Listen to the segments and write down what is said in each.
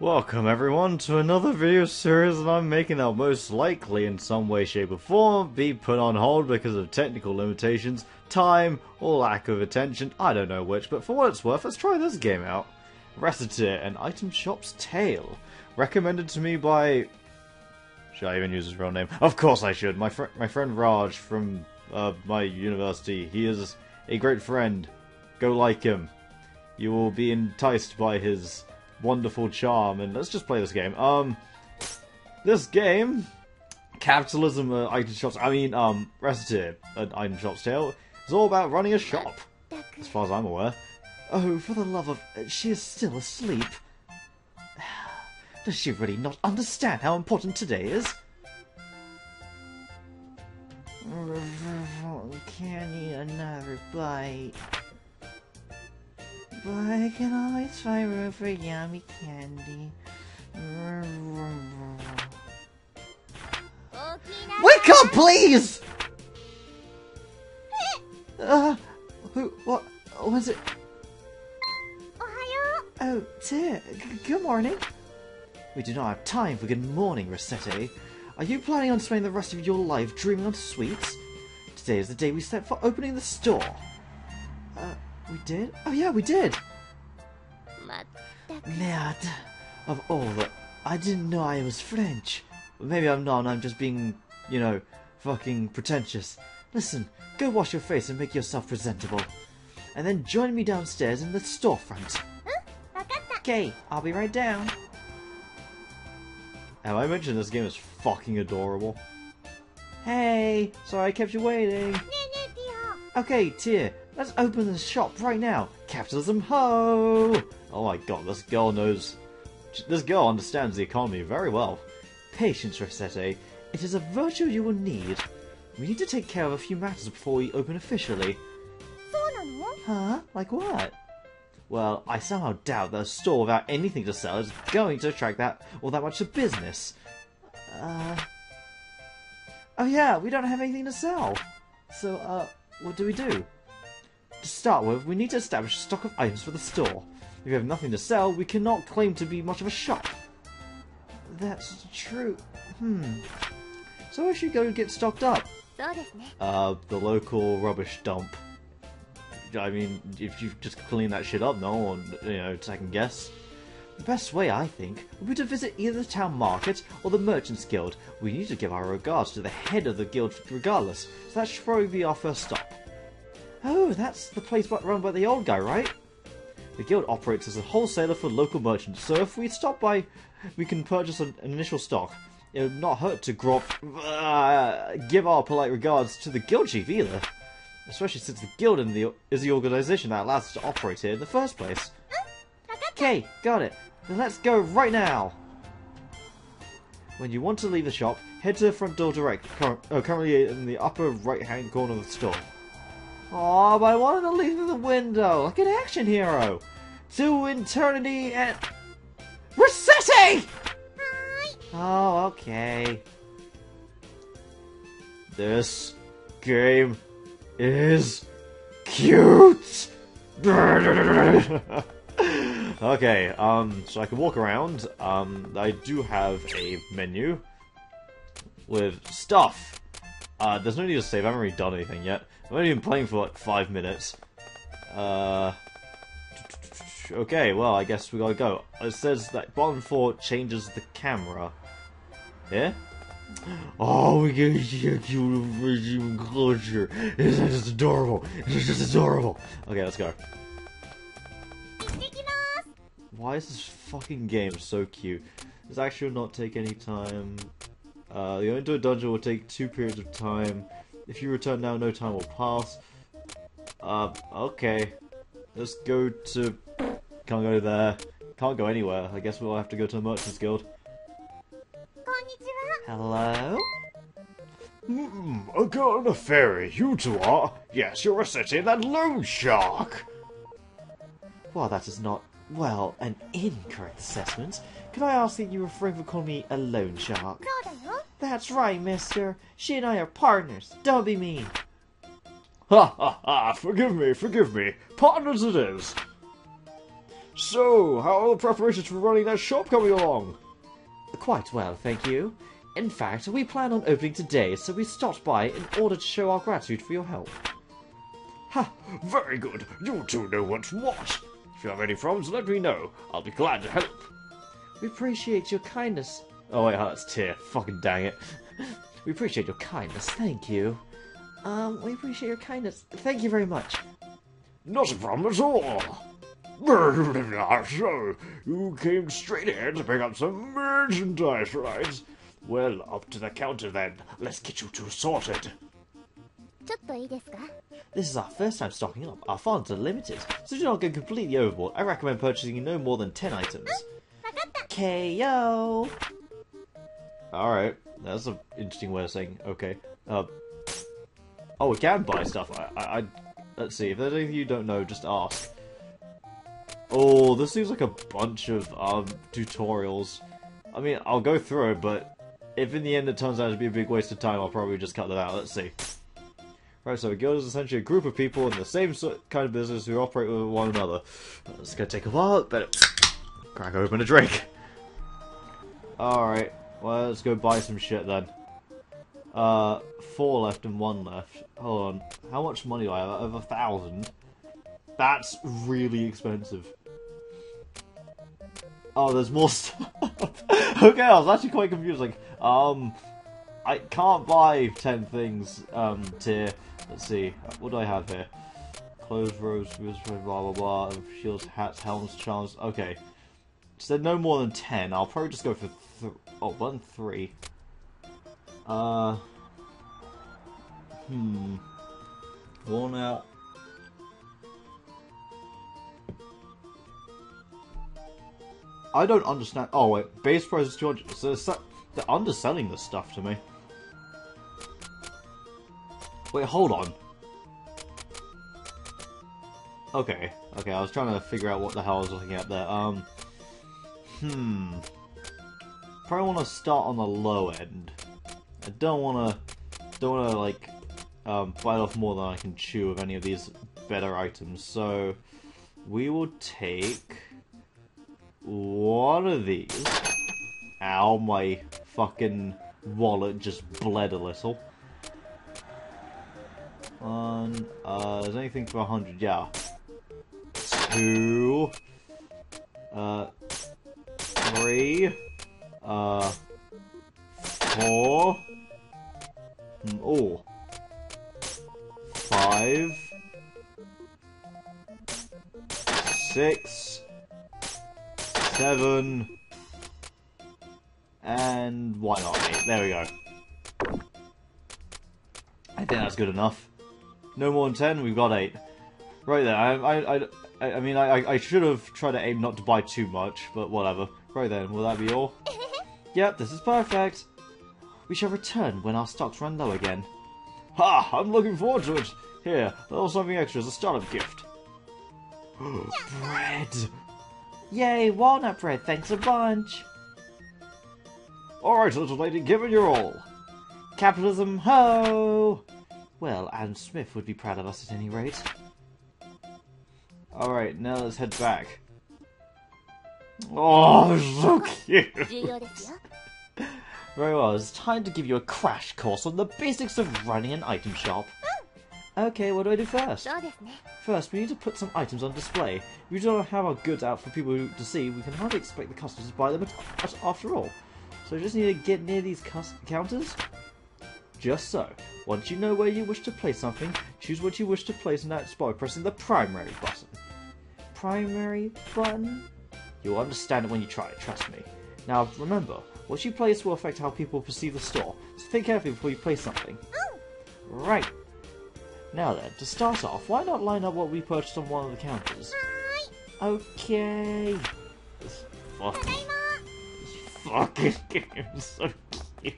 Welcome everyone to another video series that I'm making that will most likely in some way, shape or form be put on hold because of technical limitations, time, or lack of attention, I don't know which, but for what it's worth, let's try this game out. Recettear, an item shop's tale. Recommended to me by... Should I even use his real name? Of course I should! My friend Raj from my university. He is a great friend. Go like him. You will be enticed by his wonderful charm, and let's just play this game. This game, capitalism, item shops. Recettear, an item shop's tale, is all about running a shop, as far as I'm aware. Oh, for the love of, she is still asleep. Does she really not understand how important today is? Can't eat another bite. But I can always find room for yummy candy. Wake up, please! What was it? Oh, dear. Good morning. We do not have time for good morning, Recettear. Are you planning on spending the rest of your life dreaming of sweets? Today is the day we set for opening the store. We did? Oh yeah, we did! Merde. Of all the... I didn't know I was French. Maybe I'm not, I'm just being, you know, fucking pretentious. Listen, go wash your face and make yourself presentable. And then join me downstairs in the storefront. Okay, I'll be right down. Have I mentioned this game is fucking adorable? Hey! Sorry I kept you waiting. Okay, Tear, let's open the shop right now. Capitalism ho! Oh my god, this girl knows... This girl understands the economy very well. Patience, Recettear. It is a virtue you will need. We need to take care of a few matters before we open officially. Huh? Like what? Well, I somehow doubt that a store without anything to sell is going to attract that much of business. Oh yeah, we don't have anything to sell. So, what do we do? To start with, we need to establish a stock of items for the store. If we have nothing to sell, we cannot claim to be much of a shop. That's true. So where should we go to get stocked up? The local rubbish dump. I mean, if you just clean that shit up, no one, second guess. The best way, I think, would be to visit either the town market or the merchants guild. We need to give our regards to the head of the guild regardless, so that should probably be our first stop. Oh, that's the place run by the old guy, right? The guild operates as a wholesaler for local merchants, so if we stop by, we can purchase an initial stock. It would not hurt to give our polite regards to the guild chief either. Especially since the guild is the organisation that allows us to operate here in the first place. Okay, got it. Then let's go right now! When you want to leave the shop, head to the front door direct, currently in the upper right-hand corner of the store. Aw, but I wanted to leave through the window, like an action hero! To eternity and... Recettear! Oh, okay. This game is cute! Okay, so I can walk around. I do have a menu with stuff. There's no need to save, I haven't really done anything yet. I've only been playing for like 5 minutes. Okay, well, I guess we gotta go. It says that bottom 4 changes the camera. Here? Oh, we get even closer. It's just adorable. It's just adorable. Okay, let's go. Why is this fucking game so cute? This actually will not take any time. Going into a dungeon will take 2 periods of time. If you return now, no time will pass. Okay. Let's go to... Can't go there. Can't go anywhere. I guess we'll have to go to the Merchants Guild. Hello? A girl and a fairy, you two are? Yes, you're Recettear, that loan shark! Well, that is not, well, an incorrect assessment. Could I ask that you refrain from calling me a loan shark? That's right, mister. She and I are partners. Don't be mean. Ha ha ha! Forgive me, forgive me. Partners it is. So, how are the preparations for running that shop coming along? Quite well, thank you. In fact, we plan on opening today, so we stopped by in order to show our gratitude for your help. Ha! Very good. You two know what's what. If you have any problems, let me know. I'll be glad to help. We appreciate your kindness. Oh wait, that's Tear. Fucking dang it. We appreciate your kindness, thank you. We appreciate your kindness. Thank you very much. Not a problem at all. So, you came straight here to pick up some merchandise, right? Well, up to the counter then. Let's get you two sorted. This is our first time stocking up. Our funds are limited, so do not go completely overboard. I recommend purchasing no more than 10 items. KO! Alright, that's an interesting way of saying okay. Oh, we can buy stuff. Let's see, if there's anything you don't know, just ask. Oh, this seems like a bunch of tutorials. I mean, I'll go through it, but if in the end it turns out to be a big waste of time, I'll probably just cut that out. Let's see. Right, so a guild is essentially a group of people in the same kind of business who operate with one another. It's gonna take a while, better crack open a drink. Alright, well, let's go buy some shit then. 4 left and 1 left. Hold on, how much money do I have? I have 1,000. That's really expensive. Oh, there's more stuff. Okay, I was actually quite confused. Like, I can't buy 10 things, Tier. Let's see, what do I have here? Clothes, robes, blah blah blah, shields, hats, helms, charms. Okay. So no more than 10. I'll probably just go for 3. Worn out. I don't understand. Oh wait, base price is 200. So they're underselling this stuff to me. Wait, hold on. Okay, I was trying to figure out what the hell I was looking at there. Probably want to start on the low end. I don't want to like bite off more than I can chew of any of these better items. So we will take one of these. Ow, my fucking wallet just bled a little. There's anything for 100? Yeah. 2. 3. 4. Oh. 5. 6. 7. And why not 8? There we go. I think that's good enough. No more than 10, we've got 8. Right then, I mean, I should have tried to aim not to buy too much, but whatever. Right then, will that be all? Yep, this is perfect. We shall return when our stocks run low again. Ha! I'm looking forward to it. Here, a little something extra as a startup gift. Bread! Yay, walnut bread, thanks a bunch! Alright, little lady, give it your all. Capitalism, ho! Well, Adam Smith would be proud of us at any rate. Alright, now let's head back. Oh, so cute! Very well, it's time to give you a crash course on the basics of running an item shop. Okay, what do I do first? First, we need to put some items on display. If we don't have our goods out for people to see, we can hardly expect the customers to buy them after all. So we just need to get near these counters. Just so. Once you know where you wish to place something, choose what you wish to place in that spot by pressing the primary button. Primary button? You'll understand it when you try it, trust me. Now remember, what you place will affect how people perceive the store, so think carefully before you place something. Right. Now then, to start off, why not line up what we purchased on one of the counters? Okay. This fucking game is so cute.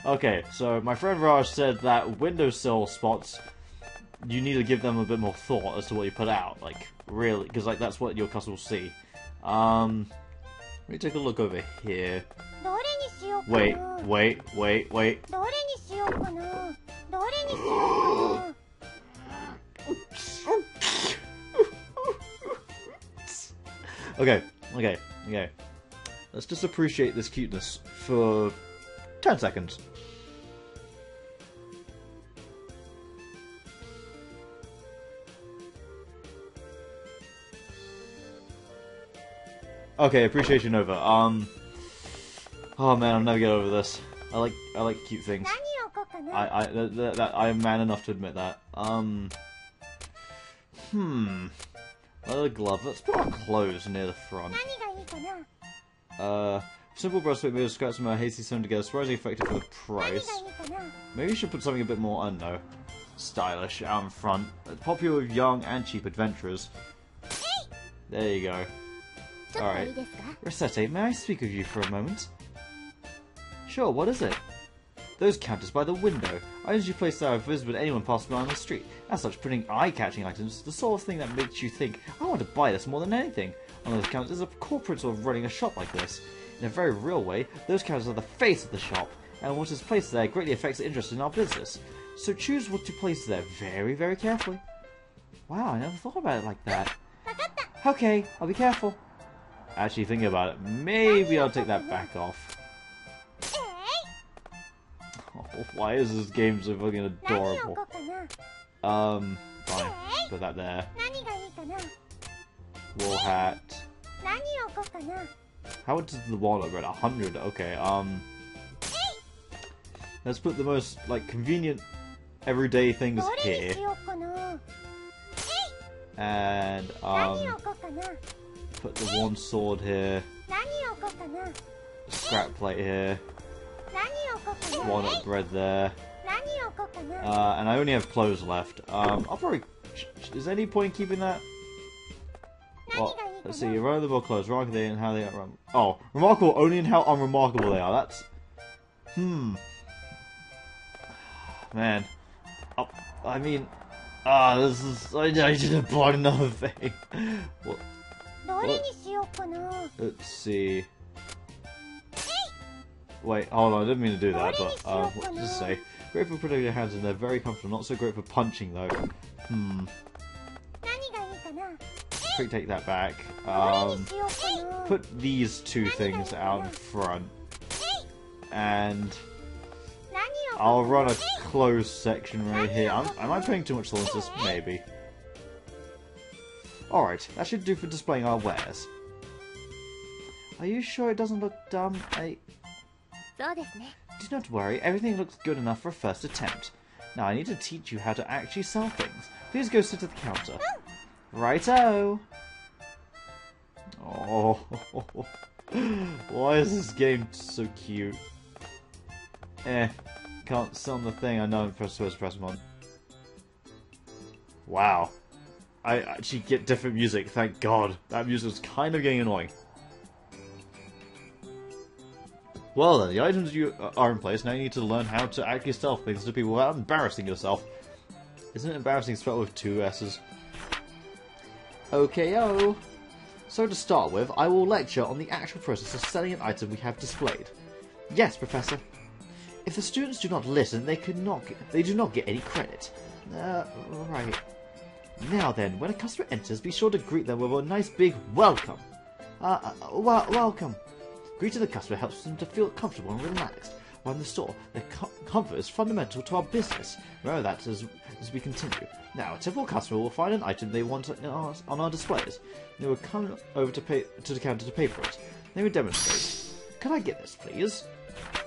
Okay, so my friend Raj said that windowsill spots, you need to give them a bit more thought as to what you put out. Like, really, because like that's what your customers will see. Let me take a look over here. Wait. Okay, okay, okay. Let's just appreciate this cuteness for 10 seconds. Okay, appreciation over. Oh man, I'll never get over this. I like cute things. I'm man enough to admit that. Leather glove. Let's put our clothes near the front. Simple breastplate made of scraps from a hasty sewn together, surprisingly effective for the price. Maybe you should put something a bit more, I don't know, stylish out in front. It's popular with young and cheap adventurers. There you go. Alright. Recettear, may I speak with you for a moment? Sure, what is it? Those counters by the window. Items you place there are visible to anyone passing by on the street. As such, putting eye-catching items, the sort of thing that makes you think, I want to buy this more than anything. On those counters is a corporate sort of running a shop like this. In a very real way, those counters are the face of the shop, and what is placed there greatly affects the interest in our business. So choose what to place there very, very carefully. Wow, I never thought about it like that. Okay, I'll be careful. Actually, thinking about it, maybe I'll take that back off. Oh, why is this game so fucking adorable? Fine. Put that there. Wool hat. How much is the wallet bread? 100. Okay. Let's put the most like convenient, everyday things here. And put the one sword here. Scrap plate here. Walnut bread there. And I only have clothes left. I'll probably... Is there any point in keeping that? Well, let's see. Run of the book clothes. Remarkable and how they run. Oh, remarkable only in how unremarkable they are. That's... Man. Oh, I mean... this is... I should have bought another thing. What? Let's see... Wait, hold on, I didn't mean to do that, but, what did it say? Great for putting your hands in there, very comfortable, not so great for punching, though. Quick take that back. Put these two things out in front. And... I'll run a closed section right here. Am I paying too much thought to this? Maybe. Alright, that should do for displaying our wares. Are you sure it doesn't look dumb? Do not worry, everything looks good enough for a first attempt. Now I need to teach you how to actually sell things. Please go sit at the counter. Righto! Oh, why is this game so cute? Can't sell the thing. I know I'm supposed to press 1. Wow. I actually get different music, thank God. That music was kind of getting annoying. Well then, the items you are in place, now you need to learn how to actually sell things to people without embarrassing yourself. Isn't it embarrassing spelled with 2 S's? Okay-o. So to start with, I will lecture on the actual process of selling an item we have displayed. Yes, Professor. If the students do not listen, they do not get any credit. Right. Now then, when a customer enters, be sure to greet them with a nice big welcome. Welcome. Greeting the customer helps them to feel comfortable and relaxed. While in the store, their comfort is fundamental to our business. Remember that as we continue. Now, a typical customer will find an item they want on our displays. They will come over to the counter to pay for it. They will demonstrate. Can I get this, please?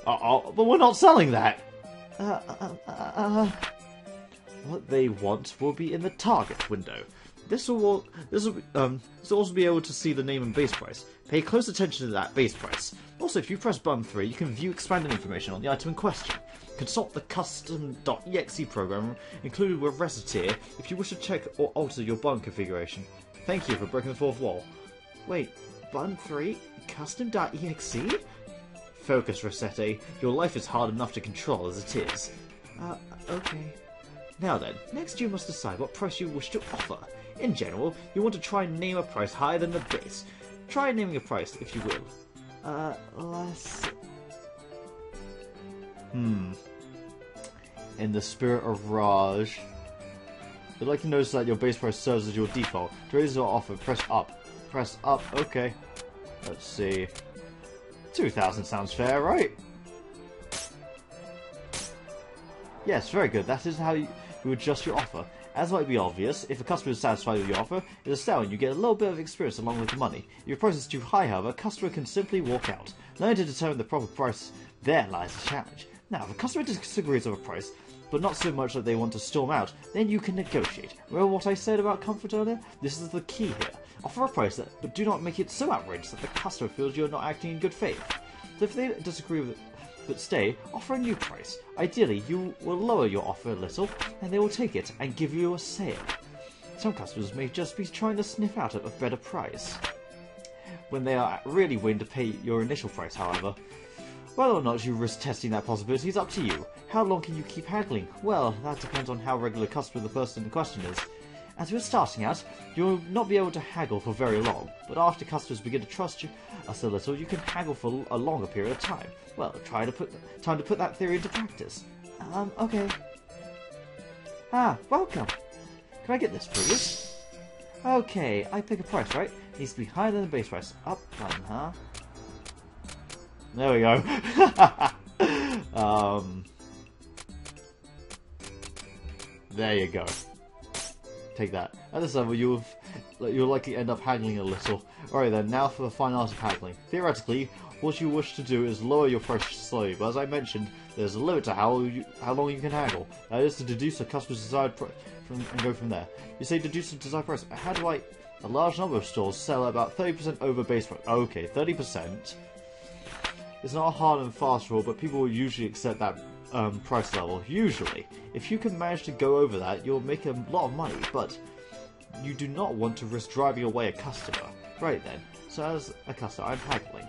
But we're not selling that! What they want will be in the target window. This will also be able to see the name and base price. Pay close attention to that base price. Also, if you press button 3, you can view expanded information on the item in question. Consult the custom.exe program included with Recettear if you wish to check or alter your button configuration. Thank you for breaking the fourth wall. Wait, button 3? Custom.exe? Focus, Recettear. Your life is hard enough to control as it is. Okay. Now then, next you must decide what price you wish to offer. In general, you want to try and name a price higher than the base. Try naming a price, if you will. Less... In the spirit of Raj, you'd like to notice that your base price serves as your default. To raise your offer, press up. press up. Okay. Let's see. 2,000 sounds fair, right? Yes, very good. That is how you adjust your offer. As might be obvious, if a customer is satisfied with your offer, it is a sale and you get a little bit of experience along with the money. If your price is too high, however, a customer can simply walk out. Learning to determine the proper price, there lies the challenge. Now, if a customer disagrees over a price, but not so much that they want to storm out, then you can negotiate. Remember what I said about comfort earlier? This is the key here. Offer a price, but do not make it so outrageous that the customer feels you're not acting in good faith. So if they disagree with it, but stay, offer a new price. Ideally, you will lower your offer a little, and they will take it and give you a sale. Some customers may just be trying to sniff out a better price when they are really willing to pay your initial price, however. Whether or not you risk testing that possibility is up to you. How long can you keep haggling? Well, that depends on how regular customer the person in question is. As you're starting out, you will not be able to haggle for very long, but after customers begin to trust us a little, you can haggle for a longer period of time. Well, time to put that theory into practice. Okay. Ah, welcome. Can I get this, please? Okay, I pick a price, right? Needs to be higher than the base price. Up button, huh? There we go. There you go. Take that. At this level, you'll likely end up haggling a little. Alright then, now for the fine art of haggling. Theoretically, what you wish to do is lower your price slowly, but as I mentioned, there's a limit to how long you can haggle. That is to deduce a customer's desired price and go from there. You say deduce a desired price. How do I... A large number of stores sell about 30% over base price. Okay, 30%. It's not a hard and fast rule, but people will usually accept that price level. Usually. If you can manage to go over that, you'll make a lot of money, but you do not want to risk driving away a customer. Right then, so as a customer, I'm haggling.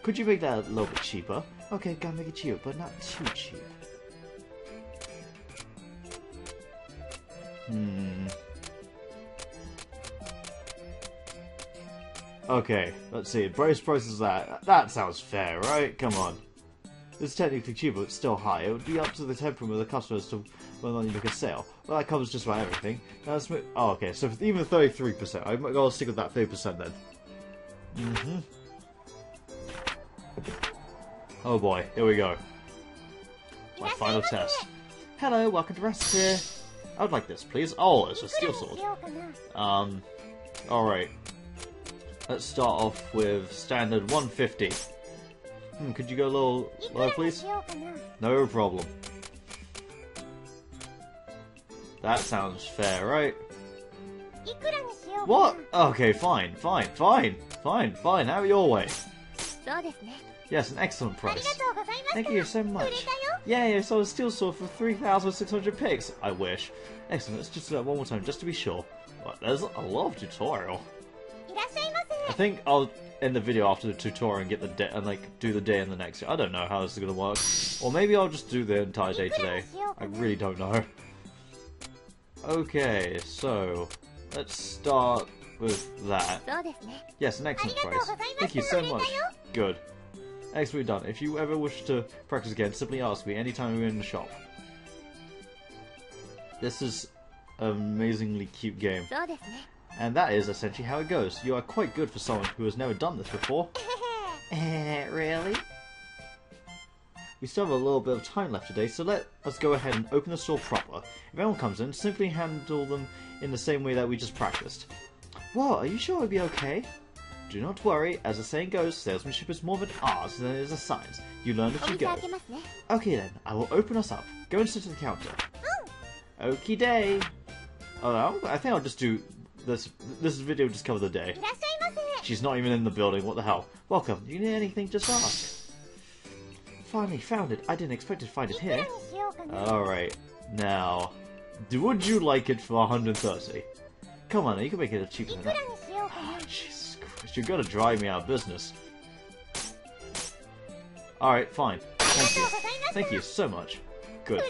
Could you make that a little bit cheaper? Okay, gotta make it cheaper, but not too cheap. Okay, let's see. Base price is that. That sounds fair, right? Come on. This is technically cheaper, but still high. It would be up to the temperament of the customer as to whether or not you make a sale. Well, that covers just about everything. Now let's move... Oh, okay. So for even 33%. I'm gonna stick with that 30% then. Oh boy, here we go. My final test. Hello, welcome to Recettear. I would like this, please. Oh, it's a steel sword. Alright. Let's start off with standard 150. Could you go a little lower, please? No problem. That sounds fair, right? What? Okay, fine. Have it your way. Yes, an excellent price. Thank you so much. Yay, I sold a steel sword for 3,600 pigs. I wish. Excellent, let's just do that one more time, just to be sure. Well, there's a lot of tutorial. I think I'll end the video after the tutorial and get the day and do the day in the next. I don't know how this is gonna work, or maybe I'll just do the entire day today. I really don't know. Okay, so let's start with that. Yes, an excellent price. Thank you so much. Good. Excellently done. If you ever wish to practice again, simply ask me anytime we're in the shop. This is an amazingly cute game. And that is essentially how it goes. You are quite good for someone who has never done this before. Really? We still have a little bit of time left today, so let us go ahead and open the store proper. If anyone comes in, simply handle them in the same way that we just practiced. Whoa, are you sure it'll be okay? Do not worry, as the saying goes, salesmanship is more of an art than it is a science. You learn as you go. Okay then, I will open us up. Go and sit at the counter. Okie day. Oh, I think I'll just do this video just cover the day. She's not even in the building, what the hell. Welcome, do you need anything, just ask. Finally found it. I didn't expect to find it here. Alright, now, would you like it for 130? Come on, you can make it cheaper than that. Oh, Jesus Christ, you're gonna drive me out of business. Alright, fine. Thank you. Thank you so much. Good.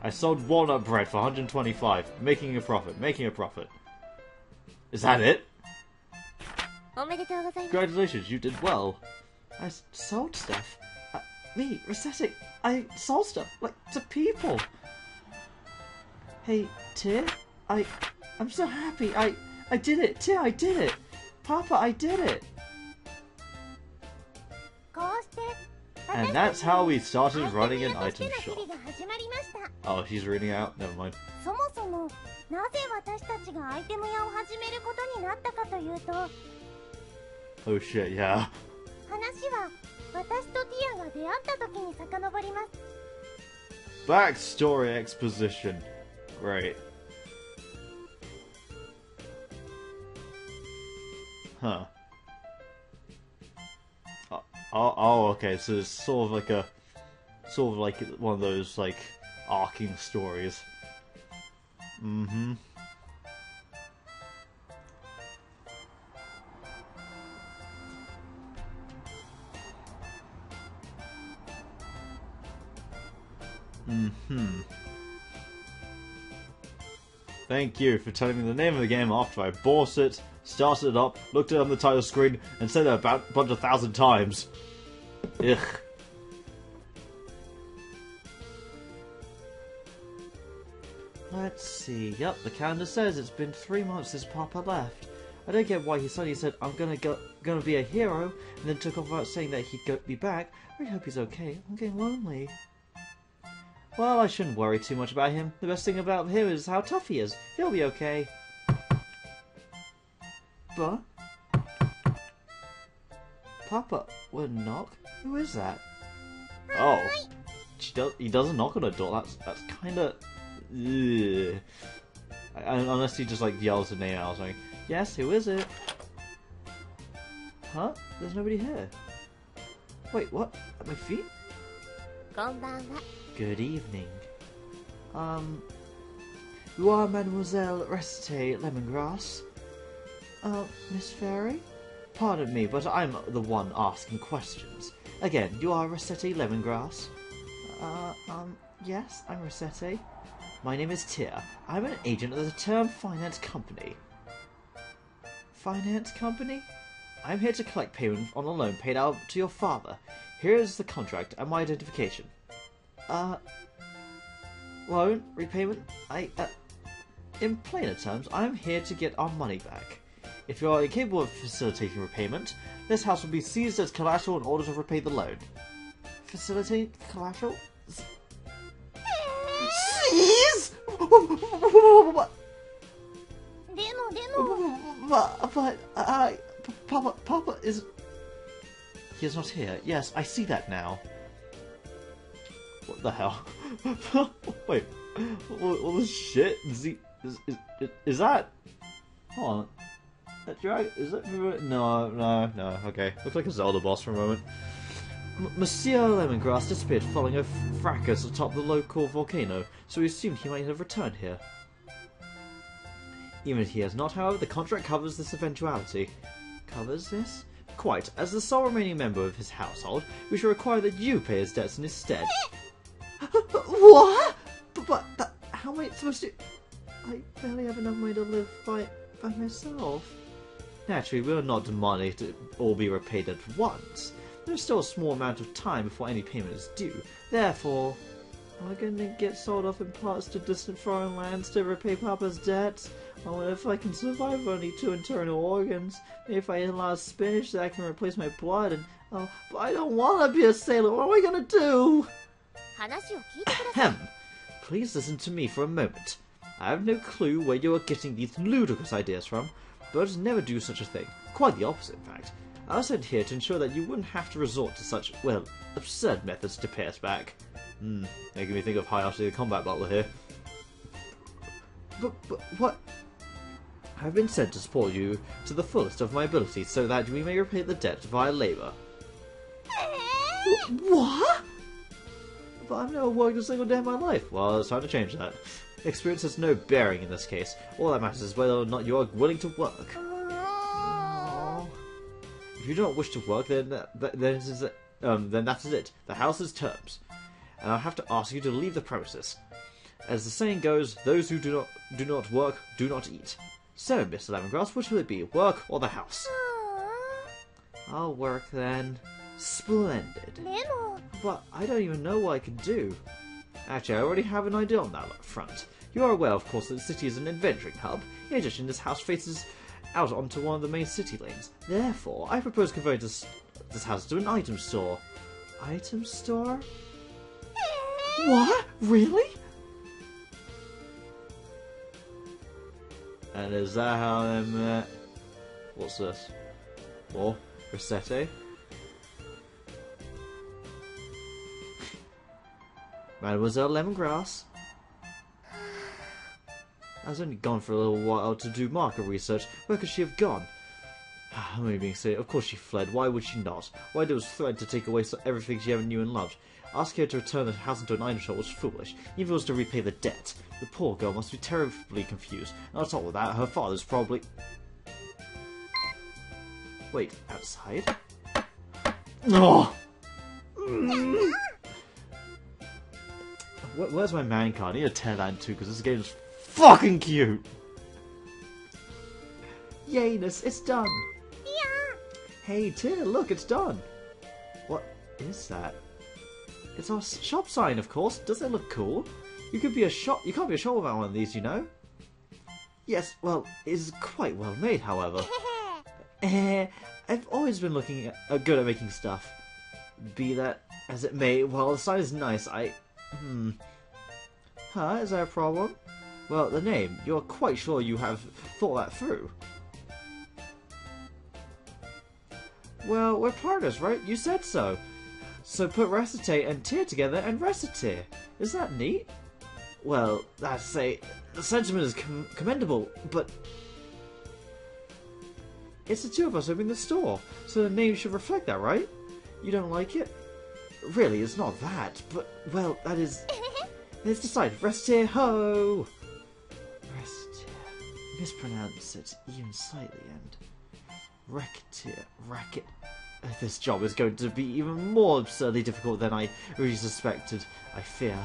I sold walnut bread for 125. Making a profit. Making a profit. Is that it? Congratulations, you did well. I sold stuff. Me, Recettear, I sold stuff, like, to people. Hey, Tear, I'm so happy. I did it, Tear, I did it. Papa, I did it! And that's how we started running an item shop. Oh, she's reading out? Never mind. Oh shit, yeah. Backstory exposition. Great. Huh. Oh, okay, so it's sort of like one of those, like, arcing stories. Mm-hmm. Mm-hmm. Thank you for telling me the name of the game after I bought it, started it up, looked it on the title screen, and said it about a bunch of 1,000 times. Ugh. Let's see. Yep, the calendar says it's been 3 months since Papa left. I don't get why he suddenly said I'm gonna be a hero, and then took off without saying that he'd be back. I hope he's okay. I'm getting lonely. Well, I shouldn't worry too much about him. The best thing about him is how tough he is. He'll be okay. But Papa would knock. Who is that? Oh, he doesn't knock on a door. That's kind of. Unless he just like yells the name out or something. Yes, who is it? Huh? There's nobody here. Wait, what? At my feet? Good evening. You are Mademoiselle Recettear Lemongrass? Miss Fairy? Pardon me, but I'm the one asking questions. Again, you are Recettear Lemongrass? Yes, I'm Recettear. My name is Tear. I'm an agent of the Term Finance Company. Finance Company? I'm here to collect payment on a loan paid out to your father. Here is the contract and my identification. Loan? Repayment? In plainer terms, I'm here to get our money back. If you are incapable of facilitating repayment, this house will be seized as collateral in order to repay the loan. Facilitate collateral? Seize? But, Papa is... He is not here. Yes, I see that now. What the hell? Wait, all this shit? Is that... Hold on. That drag? Is that... No, okay. Looks like a Zelda boss for a moment. Monsieur Lemongrass disappeared following a fracas atop the local volcano, so we assumed he might have returned here. Even if he has not, however, the contract covers this eventuality. Covers this? Quite. As the sole remaining member of his household, we shall require that you pay his debts in his stead. What? But how am I supposed to... I barely have enough money to live by myself. Naturally, we are not demanding it to all be repaid at once. There is still a small amount of time before any payment is due. Therefore, am I going to get sold off in parts to distant foreign lands to repay Papa's debts? I wonder if I can survive only 2 internal organs. Maybe if I eat a lot of spinach, that can replace my blood. And oh, but I don't want to be a sailor. What am I going to do? Ahem. Please listen to me for a moment. I have no clue where you are getting these ludicrous ideas from. Birds never do such a thing. Quite the opposite, in fact. I was sent here to ensure that you wouldn't have to resort to such, well, absurd methods to pay us back. Making me think of High Arty the Combat Butler here. But what? I've been sent to support you to the fullest of my abilities so that we may repay the debt via labour. What? But I've never worked a single day in my life. Well, it's time to change that. Experience has no bearing in this case. All that matters is whether or not you are willing to work. If you do not wish to work, then that is it. The house is terms, and I'll have to ask you to leave the premises. As the saying goes, those who do not work do not eat. So, Mr. Lemongrass, which will it be, work or the house? I'll work then. Splendid. But I don't even know what I can do. Actually, I already have an idea on that front. You are aware, of course, that the city is an adventuring hub. In addition, this house faces out onto one of the main city lanes. Therefore, I propose converting this house to an item store. Item store? What? Really? And is that how they met? What's this? Oh, Recettear? Mademoiselle Lemongrass? I was only gone for a little while to do market research. Where could she have gone? I'm only being silly. Of course she fled. Why would she not? Why do was threatened to take away everything she ever knew and loved? Asking her to return the house into an item shop was foolish, even if it was to repay the debt. The poor girl must be terribly confused. And on top of that, her father's probably... Wait, outside? Oh! Where's my man card? I need to tear that in two because this game is fucking cute! Yayness, it's done! Yeah. Hey, Tia, look, it's done! What is that? It's our shop sign, of course. Does it look cool? You could be a shop. You can't be a shop without one of these, you know. Yes, well, it is quite well made, however. I've always been looking good at making stuff. Be that as it may, while the sign is nice, Huh? Is there a problem? Well, the name. You're quite sure you have thought that through. Well, we're partners, right? You said so. So put Recettear and Tear together and Recettear. Is that neat? Well, that's say the sentiment is commendable, but it's the two of us opening the store, so the name should reflect that, right? You don't like it? Really, it's not that, but well, that is. Let's decide. Recettear, ho! Recettear. Mispronounce it even slightly, and Recettear, racket. This job is going to be even more absurdly difficult than I really suspected. I fear.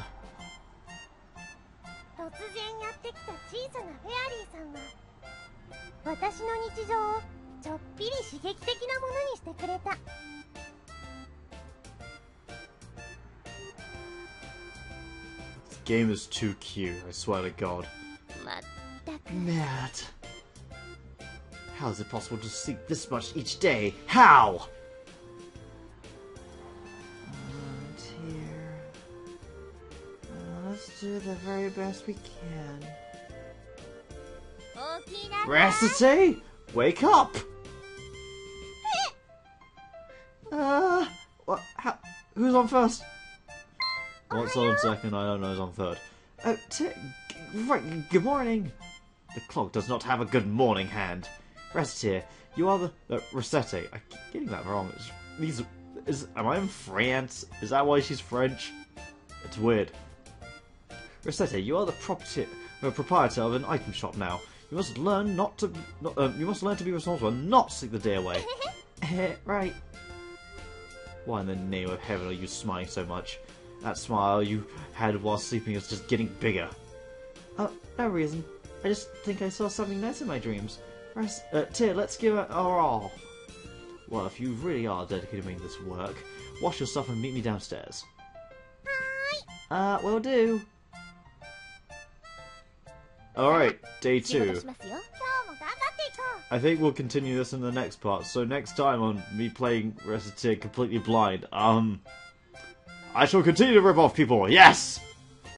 This game is too cute, I swear to God. Matt. How is it possible to sleep this much each day? How? Let's do the very best we can. Recettear, wake up! What? How? Who's on first? What's on second? I don't know who's on third. Right, good morning. The clock does not have a good morning hand. Recettear, you are the... Recettear, I keep getting that wrong. Am I in France? Is that why she's French? It's weird. Recettear, you are the proprietor of an item shop now. You must learn you must learn to be responsible and not sleep the day away. Right. Why in the name of heaven are you smiling so much? That smile you had while sleeping is just getting bigger. Oh, no reason. I just think I saw something nice in my dreams. Tear, let's give it our all. Well, if you really are dedicated to making this work, wash yourself and meet me downstairs. Hi. Will do. Alright, day 2. I think we'll continue this in the next part. So next time on me playing Recettear completely blind, I shall continue to rip off people, yes!